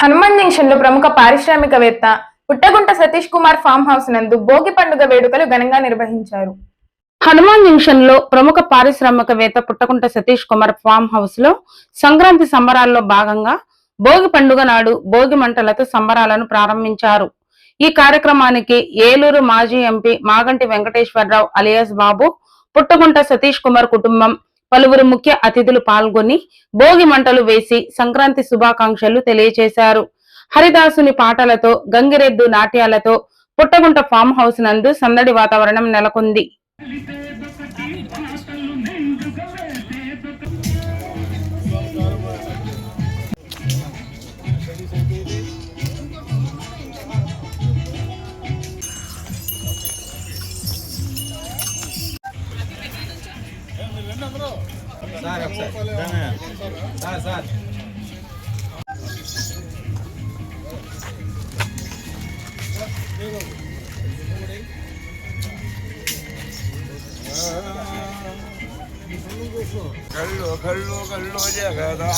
Hanuman junction లో ప్రముఖ పారిశ్రామికవేత్త పుట్టగుంట సతీష్ కుమార్ ఫామ్ హౌస్ నందు భోగి పండుగ వేడుకలు ఘనంగా నిర్వహించారు. హనుమాన్ జంక్షన్ లో ప్రముఖ పారిశ్రామికవేత్త పుట్టగుంట సతీష్ కుమార్ ఫామ్ హౌస్ లో సంక్రాంతి సంబరాల్లో భాగంగా భోగి పండుగ నాడు భోగి మంటలతో సంబరాలను ప్రారంభించారు. ఈ కార్యక్రమానికి ఏలూరు మాజీ ఎంపీ మాగంటి వెంకటేశ్వరరావు అలియాస్ బాబు, పుట్టగుంట సతీష్ కుమార్ కుటుంబం, పలువురు ముఖ్య అతిథులు పాల్గొని భోగి మంటలు వేసి సంక్రాంతి శుభాకాంక్షలు తెలియజేశారు. హరిదాసుని పాటలతో, గంగిరెద్దు నాట్యాలతో పుట్టగుంట ఫామ్ హౌస్ నందు సందడి వాతావరణం నెలకొంది. కళ్ళు కళ్ళు కళ్ళు జగదా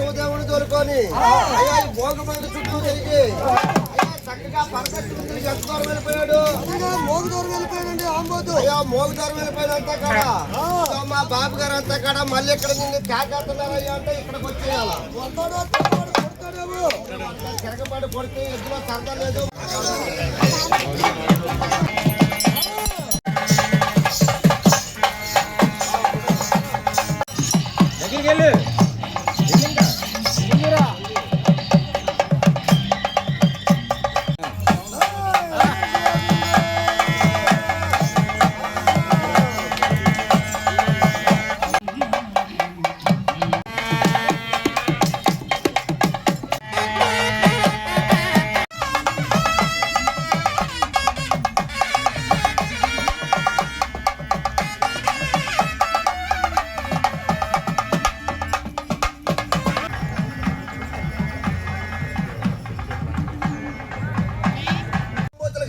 బసవదేవుని తోలుకొని అయ్యా ఈ భోగమంట చుట్టూ తిరిగి అయ్యా చక్కగా పరమశివుడు ఎంత దూరం వెళ్ళిపోయాడు, మోగు దూరం వెళ్ళిపోయాడండి. ఆంబోతు అయ్యా మోగు దూరం వెళ్ళిపోయినంత కాడ మా బాబు గారు అంతా కాడ మళ్ళీ ఇక్కడ నిన్ను కాకేస్తున్నారు అయ్యా అంటే ఇక్కడికి వచ్చేయాల తిరగబడి కొడితే ఇందులో సరదా లేదు.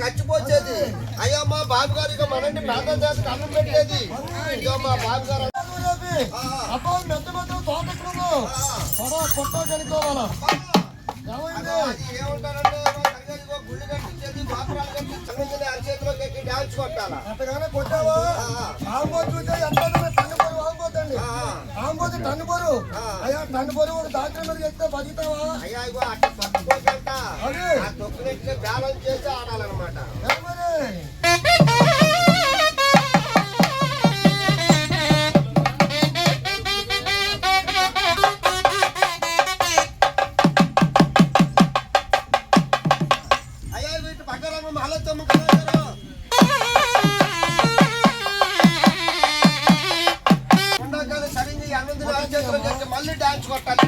గచ్చిపోచేది అయ్యా మా బాబు గారు ఇక మనండి పేద జాతికి అన్నం పెట్టేది. ఇక మా బాబు గారు ఏమంటారంటే గుళ్ళు కట్టించేది బాపురాలు కట్టించి అరిచేతిలోకి ఎక్కి డాన్స్ కొట్టాలా అంతగానే కొట్టావా చూసే ఎంత టన్నుపోరు ఆంబోతండి ఆంబోతు టన్నుపోరు అయ్యా టన్నుపోరు ఒక డాక్టర్ మీద చెప్తే బతుకుతావా అయ్యా ఇగో అట్లా పట్టుకోకంట తొక్కినట్లే బ్యాలెన్స్ చేసి ఆడాలన్నమాట. అయ్యా వీటి పక్కన మహలత్తమ్మ మళ్ళీ డాన్స్ కొట్టాలి.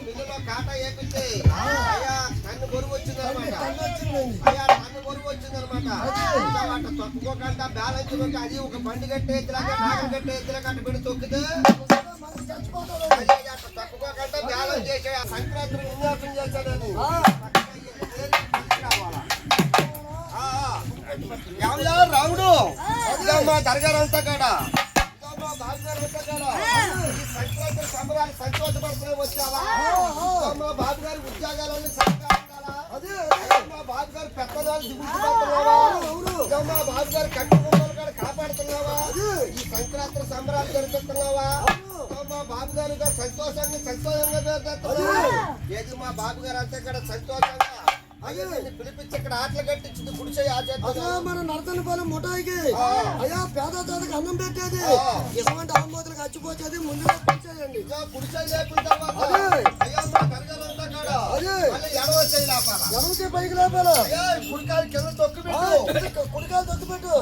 పిల్లలు కాటా ఏపిస్తే అయ్యా కన్ను బరువు వచ్చిందనమాట. అయ్యా కన్ను బరువు వచ్చిందనమాట. అట్లా తొక్కుకోకుండా బ్యాలెన్స్ కొట్టి అది ఒక బండి కట్టేలాగా నాగం కట్టేలాగా అట్ట పెట్టి తొక్కితే అట్లా తక్కుకోకుండా బ్యాలెన్స్ చేసే సంక్రాంతి విన్యాసం చేశానని రాముడు మా దర్గారు అంతా కాడ సంక్రాంతి సంబరాలు సంతోషపడుతూ వచ్చావా మా బాబు గారి ఉద్యోగాలన్నీ మా బాబు గారు పెద్దదాలు దిగుతున్నావా మా బాబు గారు కట్టు కూడా కాపాడుతున్నావా ఈ సంక్రాంతి సంబరాలు జరుపుతున్నావా మా బాబు గారు సంతోషంగా ఏది మా బాబు గారు అంతా ఇక్కడ సంతోషంగా పిలిపించి ఇక్కడ ఆటలు కట్టించింది గుడిసే మన నరసన పొలం ముఠాయికి అయ్యా పేద తోటకి అన్నం పెట్టేది ఇటువంటి ఆంబోతులకు చచ్చిపోచేది ముందుగా పిలిచేయండి గుడిసే లేకుండా ఎడవకి పైకి లేపాల కుడికాయలు కింద తొక్కిపెట్టు కుడికాయలు తొక్కిపెట్టు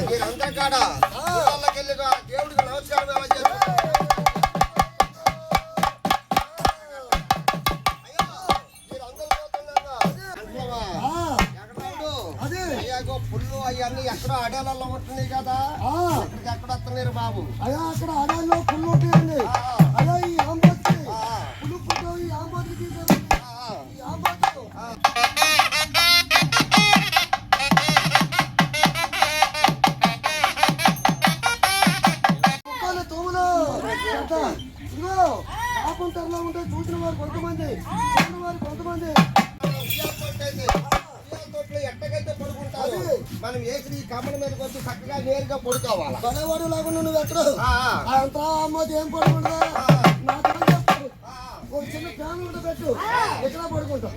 మీరంతా కాడ వాళ్ళకెళ్ళి దేవుడికి నమస్కారం పుల్లు అవన్నీ ఎక్కడో అడేలలో ఉంటున్నాయి కదా ఇక్కడికి ఎక్కడ వస్తున్నారు బాబు అయ్యా అక్కడ అడేల్లో పుల్లు ఉంటాయండి అయ్యా ఈ ఆంబోతుకి పుల్లు పుట్టు ఈ ఆంబోతుకి తీసారు ఈ ఆంబోతు తోములో ఇదిగో ఆకుంటర్లో ఉంటే చూసిన వారు కొంతమంది ఎట్టకైతే పడుకుంటారు మనం వేసి ఈ కమ్మల మీద వచ్చి చక్కగా నేరుగా పడుకోవాలి పడేవాడు లేకుండా నువ్వు ఎక్కడ అంతా అమ్మోది ఏం పడుకుంటా ఒక చిన్న ఫ్యాన్ ఉంటే పెట్టు ఎక్కడ పడుకుంటావు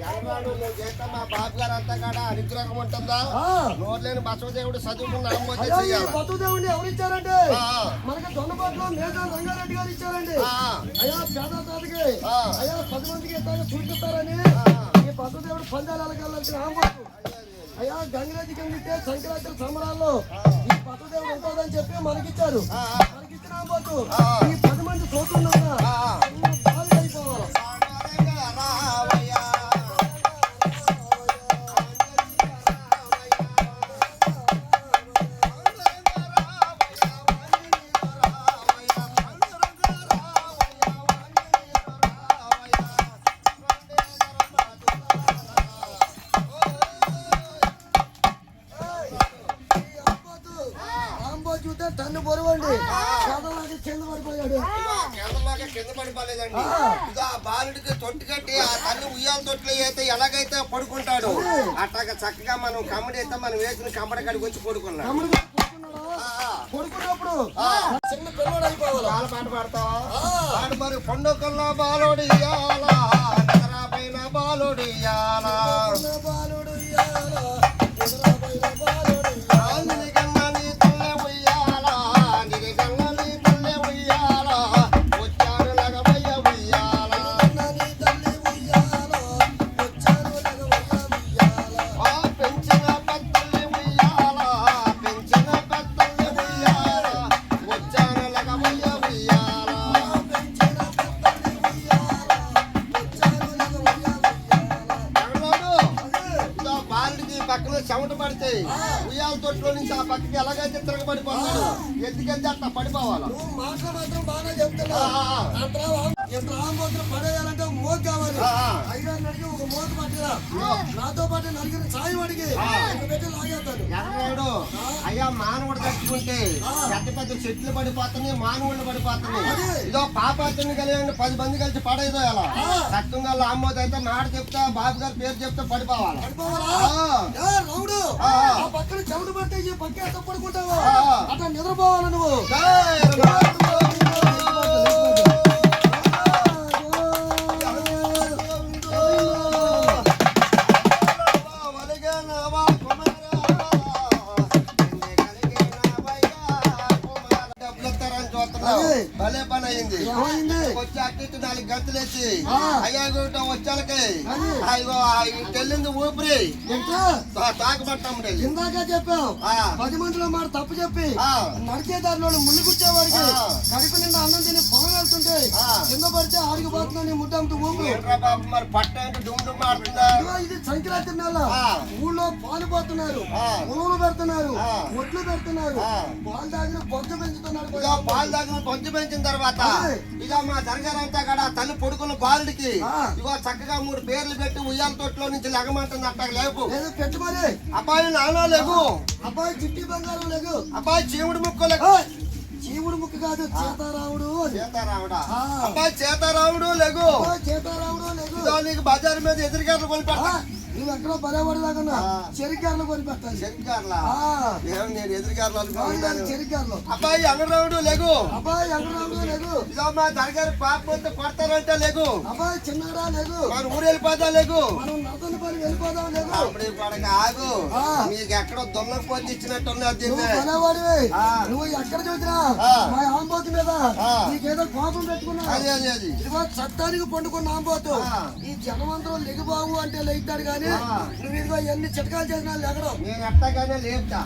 మా బాబు గారు అంతా కాడ అనుగ్రహం ఉంటుందా నోర్లేని బసవదేవుడు చదువుకున్న బసవదేవుడిని ఎవరు ఇచ్చారంటే మనకి దొన్నపాట్లో మేజర్ రంగారెడ్డి గారు ఇచ్చారండి అయ్యా పేద తాతకి అయ్యా 10 మందికి ఇస్తారని చూపిస్తారని ఈ బసవదేవుడు పందాలకు వెళ్ళాల్సిన ఆంబోతు అయ్యా గంగరాజు కింద సంక్రాంతి సంబరాల్లో ఈ బసవదేవుడు ఉంటుందని చెప్పి మనకిచ్చారు మనకిచ్చిన ఆంబోతు ఈ 10 మంది చూస్తున్నారా అయిపోవాలి చూస్తే టన్ను బరువండి కింద పడిపోయాడు. కింద పడిపోలేదండి. ఇది ఆ బాలుడికి తొట్టి కట్టి ఆ తల్లి ఉయ్యాల తొట్లు అయితే ఎలాగైతే పడుకుంటాడు అట్లాగా చక్కగా మనం కమ్మడి అయితే మనం వేసిన కమ్మడి కాడికి వచ్చి పడుకున్నాం. పడుకున్నప్పుడు చిన్న పిల్లడు అయిపోవాలి. వాళ్ళ పాట పాడతావా? పాడు మరి పండుగల్లో బాలోడి పైన బాలోడి పక్కన చెమట పడితే ఉయ్యాల తొట్లో నుంచి ఆ పక్కకి ఎలాగైతే తిరగబడిపోతాడు ఎందుకంటే అట్లా పడిపోవాలి. మాటలు మాత్రం బాగా చెప్తున్నా. పడేయాలంటే మోత కావాలి. 5 అడిగి ఒక మోత పట్టిరా నాతో పాటు నలుగురు సాయం అడిగి పెట్టి లాగేస్తాడు. ఎర్రాడు అయ్యా మానవుడు తట్టుకుంటే పెద్ద పెద్ద చెట్లు పడిపోతున్నాయి, మానవుళ్ళు పడిపోతున్నాయి. ఇదో పాపాన్ని కలిగి 10 మంది కలిసి పడేదో అలా చక్కగా ఆమోద అయితే మాట చెప్తా బాబు గారి పేరు చెప్తే పడిపోవాలి. రౌడు పక్కన చెమట పడితే ఈ పక్క ఎంత పడుకుంటావా అట్లా నిద్రపోవాలి నువ్వు. భలే పని అయింది. వచ్చి అట్టి 4 గంటలేసి అయ్యా వచ్చాలకి అయ్యో తెల్లింది ఊపిరి తాకబట్టాము. ఇందాక చెప్పావు 10 మందిలో మాట తప్పు చెప్పి నడిచే దారిలో ముళ్ళు కూర్చేవాడికి కడుపు నిండా అన్నం తిని పొలం వెళ్తుంటే కింద పడితే ఆడిగిపోతున్నా ముట్టంతో ఊపి మరి పట్ట ఇది సంక్రాంతి నెల ఊళ్ళో పాలు పోతున్నారు, ఉలువలు పెడుతున్నారు, ఒట్లు పెడుతున్నారు, పాలు తాగిన బొజ్జ పెంచుతున్నారు. పాలు తాగిన బొజ్జ పెంచిన తర్వాత ఇక మా జరగారంతా కూడా తల్లి పొడుకున్న బాలుడికి ఇగో చక్కగా 3 పేర్లు పెట్టి ఉయ్యాల తొట్లో నుంచి లెగమంటుంది. అట్లా లేవు పెట్టు మరి. అబ్బాయి నానా లేవు, అబ్బాయి చిట్టి బంగారం లేవు, అబ్బాయి చీవుడు ముక్కు లేవు. చీవుడు ముక్కు కాదు సీతారాముడు. సీతారాముడా? అబ్బాయి సీతారాముడు లేవు, సీతారాముడు లేవు. నీకు బజారు మీద ఎదురుగారు కొనిపెడతా. నువ్వు ఎక్కడో బలేవాడిలాగా చెరికారులు కొనిపెట్టాలి. చెరికారులా? నేను ఎదురుగారులు చెరికారులు. అబ్బాయి అంగరావుడు లేగు, అబ్బాయి అంగరావుడు లేగు. ఇదో మా దరగారు పాప వస్తే కొడతారంటే లేగు, అబ్బాయి చిన్నారా లేగు. మన ఊరు వెళ్ళిపోదా లేగు, మనం నర్తన పని వెళ్ళిపోదాం లేగు. అప్పుడు పడక ఆగు, నీకు ఎక్కడో దొంగకు పోతే ఇచ్చినట్టున్నది. బలేవాడివి నువ్వు ఎక్కడ చూసినా మా ఆంబోతు మీద నీకేదో కోపం పెట్టుకున్నా. అది అది అది ఇదిగో చట్టానికి పండుకున్న ఆంబోతు ఈ జనమంతరం లెగుబావు అంటే లేస్తాడు కానీ నువ్వు ఇదిగో ఎన్ని చిటకాలు చేసినా లేకడం. నేను ఎట్టగానే లేపుతా.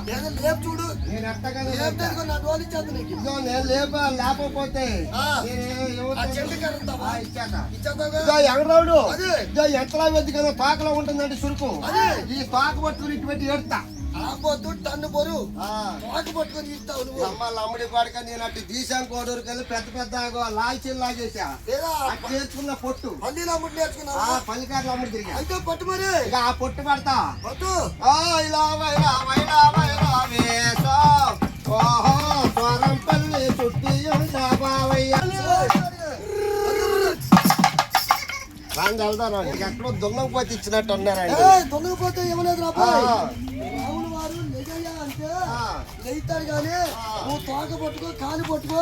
లేపు చూడు. నేను ఎట్టగానే లేపుతా. నా డోలు ఇచ్చేది నీకు. ఇదిగో నేను లేకపోతే ఎగరావుడు ఎట్లా వెద్ది కదా పాకలో ఉంటుందంటే సురుకు. ఈ పాక పట్టుకుని ఇటు పెట్టి ఏడుతా. ఆపోతు టన్ను బరువు పాకు పట్టుకొని ఇస్తావు నువ్వు. అమ్మాళ్ళు అమ్ముడి పడక నేను అటు తీసాను కోడూరు కలిసి పెద్ద పెద్ద లాల్చీలు లాగేసా. నేర్చుకున్న పొట్టు పల్లీలు అమ్ముడు నేర్చుకున్నా, పల్లికారులు అమ్ముడు తిరిగి. అయితే పట్టు మరి ఇక ఆ పొట్టు పడతా. పట్టు ఇలా వైరా వైరా వైరా వేసా ఓహో స్వరం పల్లి చుట్టి వెళ్తాను. ఎక్కడో దొంగపోతే ఇచ్చినట్టు ఉన్నారండి. దొంగపోతే ఇవ్వలేదు రాములు వారు నిజయ్యా అంటే లేతాడు కానీ నువ్వు తోక పట్టుకో కాలు పట్టుకో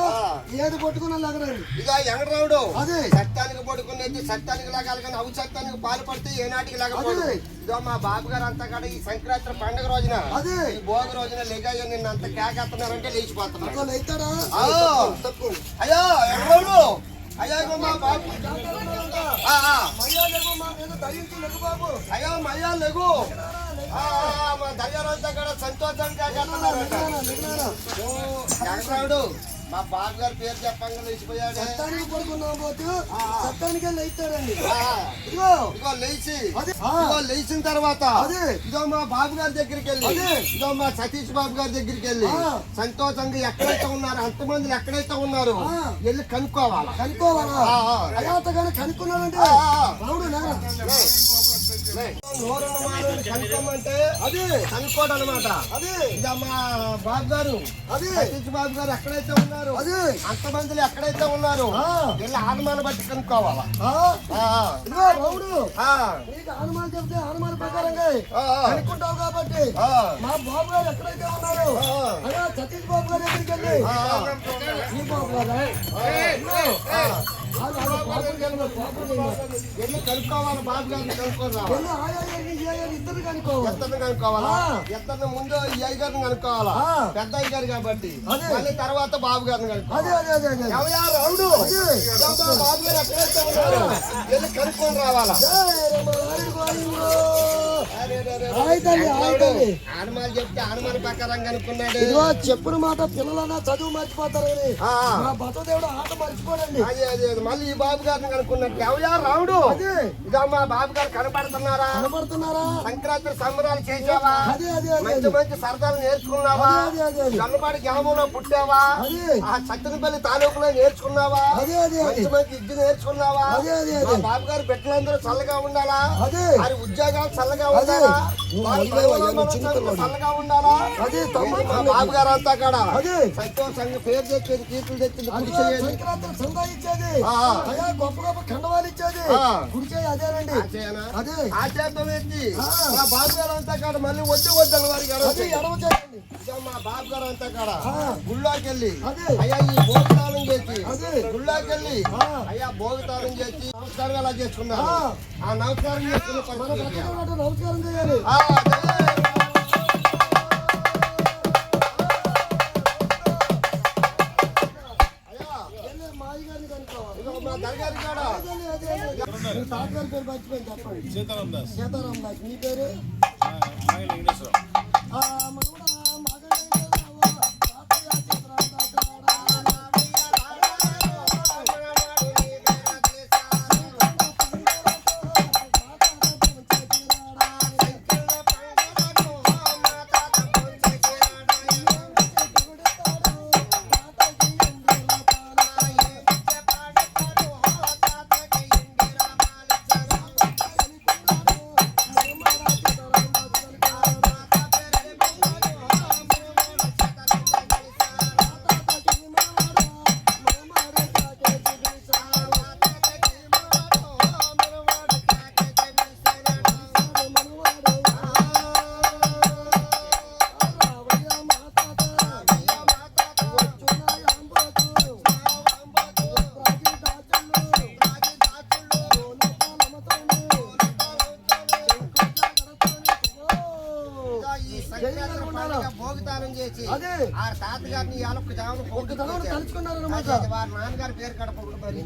ఏది పట్టుకున్నా లాగరాడు. ఇక ఎంగరావుడు అదే చట్టానికి పడుకునేది చట్టానికి లాగాలి కానీ అవి చట్టానికి పాలు పడితే ఏనాటికి లాగకూడదు. ఇదో మా బాబు గారు అంతా కూడా ఈ సంక్రాంతి పండుగ రోజున అదే ఈ భోగి రోజున లెగయ్య నిన్న అంత కేకేస్తున్నారంటే లేచిపోతున్నారు. లేతాడా? అయ్యో ఎంగరావుడు అయ్యా మా బాబు అయ్యా మయ్యా లేగు మా దర్యారంతా కూడా సంతోషంగా ఎంగరావుడు మా బాబు గారి పేరు చెప్పంగా లేచిపోయాడు. చట్టానికి పడుకున్నా పోతూ చట్టానికే లేచాడండి. ఇదిగో లేచిన తర్వాత ఇదో మా బాబు గారి దగ్గరికి వెళ్ళి ఇదో మా సతీష్ బాబు గారి దగ్గరికి వెళ్ళి సంతోషంగా ఎక్కడైతే ఉన్నారు అంతమంది ఎక్కడైతే ఉన్నారు వెళ్ళి కనుక్కోవాలా. కనుక్కున్నాడంటే రావుడు నోరున్న మానవుని కనుక్కోమంటే అది కనుక్కోడు అనమాట. అది ఇక మా బాబు గారు అది సతీష్ బాబు గారు ఎక్కడైతే ఉన్నారు అది అంతమందిలో ఎక్కడైతే ఉన్నారు వెళ్ళి ఆనుమాన బట్టి కనుక్కోవాలా. రౌడు ఆనుమానం చెప్తే ఆనుమాన ప్రకారంగా కనుక్కుంటావు కాబట్టి మా బాబు గారు ఎక్కడైతే ఉన్నారు అలా సతీష్ బాబు గారు ఎక్కడికి వెళ్ళి ఈ బాబు గారు వెళ్ళి కనుక్కోవాలి. బాబు గారిని ఇద్దరు కనుక్కోవాలా. ఇద్దరిని ముందు ఈ అయ్యగారిని కనుక్కోవాలా, పెద్ద అయ్యగారు కాబట్టి. మళ్ళీ తర్వాత బాబు గారిని కనుక్కోవాలి. బాబు గారు ఎక్కడైతే ఉన్నారో వెళ్ళి కనుక్కొని రావాలా. ఆనమాలు చెప్తే ఆనమాల ప్రకారం కనుక్కున్నాడు. చెప్పుల మాట పిల్లలన్నా చదువు మర్చిపోతారని మా బతదేవుడు ఆట మర్చిపోడండి. అదే మళ్ళీ ఈ బాబు గారిని కనుక్కున్నట్టు ఎవయా రావుడు ఇక మా బాబు గారు కనపడుతున్నారా సంక్రాంతి సంబరాలు చేసావా, మంచి మంచి సరదాలు నేర్చుకున్నావా, జొన్నపాటి గ్రామంలో పుట్టావా, ఆ సత్తెనపల్లి తాలూకులో నేర్చుకున్నావా, మంచి మంచి విద్య నేర్చుకున్నావా. మా బాబు గారు బిడ్డలందరూ చల్లగా ఉండాలా, వారి ఉద్యోగాలు చల్లగా ఉండాలా, చల్లగా ఉండాలా. మా బాబు గారు అంతా కూడా సంతోషంగా పేరు తెచ్చేది, కీర్తులు తెచ్చింది, సంపాదించేది, గొప్ప గొప్ప ఖండవాలు ఇచ్చేది గుడిచేది అదేనండి. అదే ఆచార్యం ఎత్తి మా బాబు గారు అంతా కాడ మళ్ళీ వద్దు వద్దల వారికి ఎడవ చేయండి. మా బాబు గారు అంతా కాడ గుళ్ళోకి వెళ్ళి అయ్యా ఈ భోగతాళం చేసి గుళ్ళోకి వెళ్ళి అయ్యా భోగతాళం చేసి నమస్కారం అలా చేసుకున్నారు. ఆ నమస్కారం చేసుకున్న నమస్కారం చేయాలి. సీతారాం దాస్. మీ పేరు? భోగితానం చేసి ఆ తాతగారిని తలుచుకున్నారు అనమాట. వారి నాన్నగారి పేరు కడపకూడదు మరి.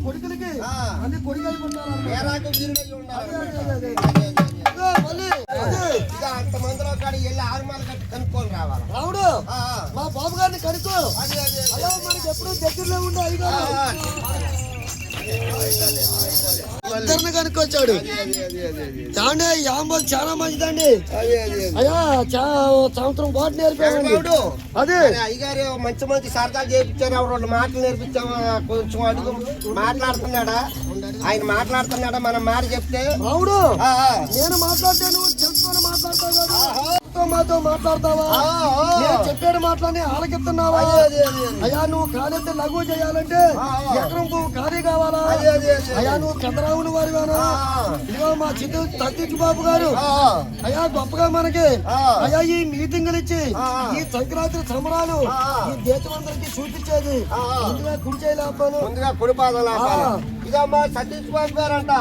కొడుకులకి అన్ని కొడుకు అయిపోతారు. అంతమందిలో కాడి వెళ్ళి ఆరుమాలు కట్టి కనుక్కొని రావాలి. రావుడు మా బాబు గారిని కనుక్కో. అలా మనకి ఎప్పుడు దగ్గరలో ఉండే ఇద్దరిని కనుక్కొచ్చాడు. చాండే యాంబోలు చాలా మంచిదండి. అయ్యా సంవత్సరం పాటు నేర్పాడు. అదే అయ్యగారు మంచి మంచి సరదాలు చేయించారు. రెండు మాటలు నేర్పించాము. కొంచెం అడుగు మాట్లాడుతున్నాడా, ఆయన మాట్లాడుతున్నాడా, మనం మాట చెప్తే అవుడు నేను మాట్లాడతాను తెలుసుకొని మాట్లాడతావు కదా, మాతో మాట్లాడతావా చెప్పాడు చెప్పిన మాటలని ఆలకిస్తున్నావా? అయ్యా నువ్వు కాలైతే లఘు చేయాలంటే ఎకరం పువ్వు ఖాళీ కావాలా? అయ్యా నువ్వు చంద్రరావుని వారివేనా? ఇదిగో మా చిత్తు సతీష్ బాబు గారు అయ్యా గొప్పగా మనకి అయ్యా ఈ మీటింగులు ఇచ్చి ఈ సంక్రాంతి సంబరాలు ఈ దేశమందరికి చూపించేది. ముందుగా కుడి చేయలేకపోను, ముందుగా కుడి పాదాలు ఇదమ్మా సతీష్ బాబు గారంట.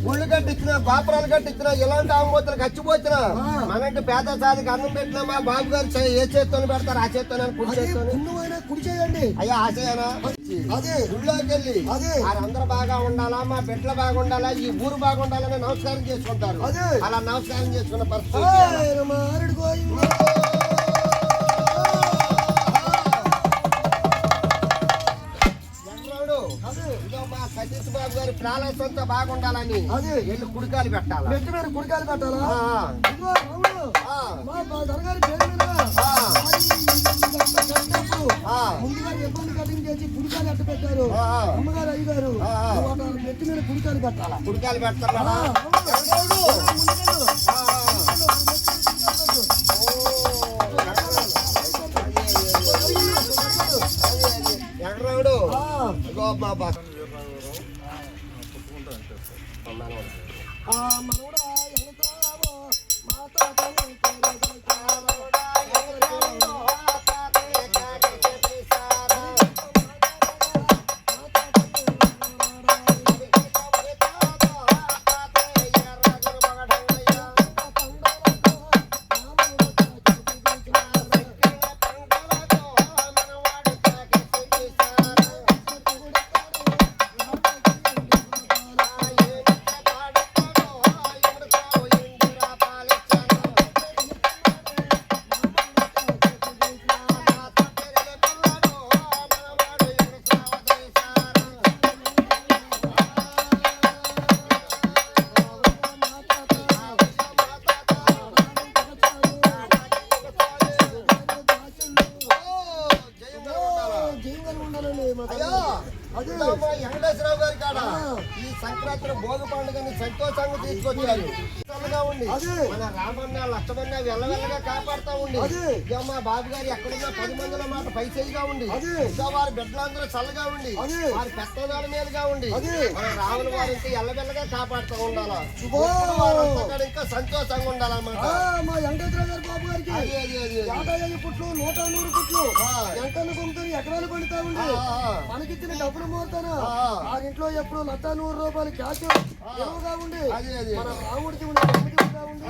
గుళ్ళు కట్టించిన గోపురాలు కట్టించిన ఇలాంటి ఆంబోతులు ఖర్చుపోతున్న మనంటే పేద సాధికి అన్నం పెట్టిన మా బాబు గారు ఏ చేత్తోని పెడతారు ఆ చేత్తోనే కుడి చేత్తోని కుడి చేయండి. అయ్యా ఆశయనా అదే గుళ్ళోకి వెళ్ళి వారందరూ బాగా ఉండాలా, మా బిడ్డలు బాగుండాలా, ఈ ఊరు బాగుండాలని నమస్కారం చేసుకుంటారు. అలా నమస్కారం చేసుకున్న పరిస్థితి మా సతీష్ బాబు గారి ప్రాణాలతో బాగుండాలని వెళ్ళి కుడికాలు పెట్టాలి. కుడికాయలు పెట్టాలా? మా దొరగారి పేరు మీద ముందుగా ఇబ్బంది కటింగ్ చేసి కుడికాయలు అట్ట పెట్టారు. అమ్మగారు అయ్యగారు నెట్టి మీద కుడికాయలు పెట్టాలా? కుడికాయలు పెడతారా? ఎగరావుడు వెంకటేశ్వరరావు గారి కాడ ఈ సంక్రాంతి భోగి పండుగని సంతోషంగా తీసుకొచ్చారు. ఉండి మన రామన్న లక్ష్మణ వెళ్ళవెల్లగా కాపాడుతూ ఉండి మా బాబు గారు ఎక్కడున్నా 10 మందిలో మాట పైసైగా ఉండి ఇంకా వారి బిడ్డలందరూ చల్లగా ఉండి వారి పెద్దదాల మీదుగా ఉండి మన రాముల వారి ఇంకా ఎల్లవెల్లగా కాపాడుతూ ఉండాలా, ఇంకా సంతోషంగా ఉండాలన్నమాట. మా వెంకటేశ్వరరావు గారి బాబు గారికి 50 పుట్లు 100 పుట్లు ఎంకలు కొమ్ముతారు, ఎకరాలు పండుతా ఉండి మనకిచ్చిన డబ్బులు మోతాను ఆ ఇంట్లో ఎప్పుడు 100 రూపాయలు క్యాష్ ఎరువుగా ఉండి మన రాముడికి ఉండి ఉండి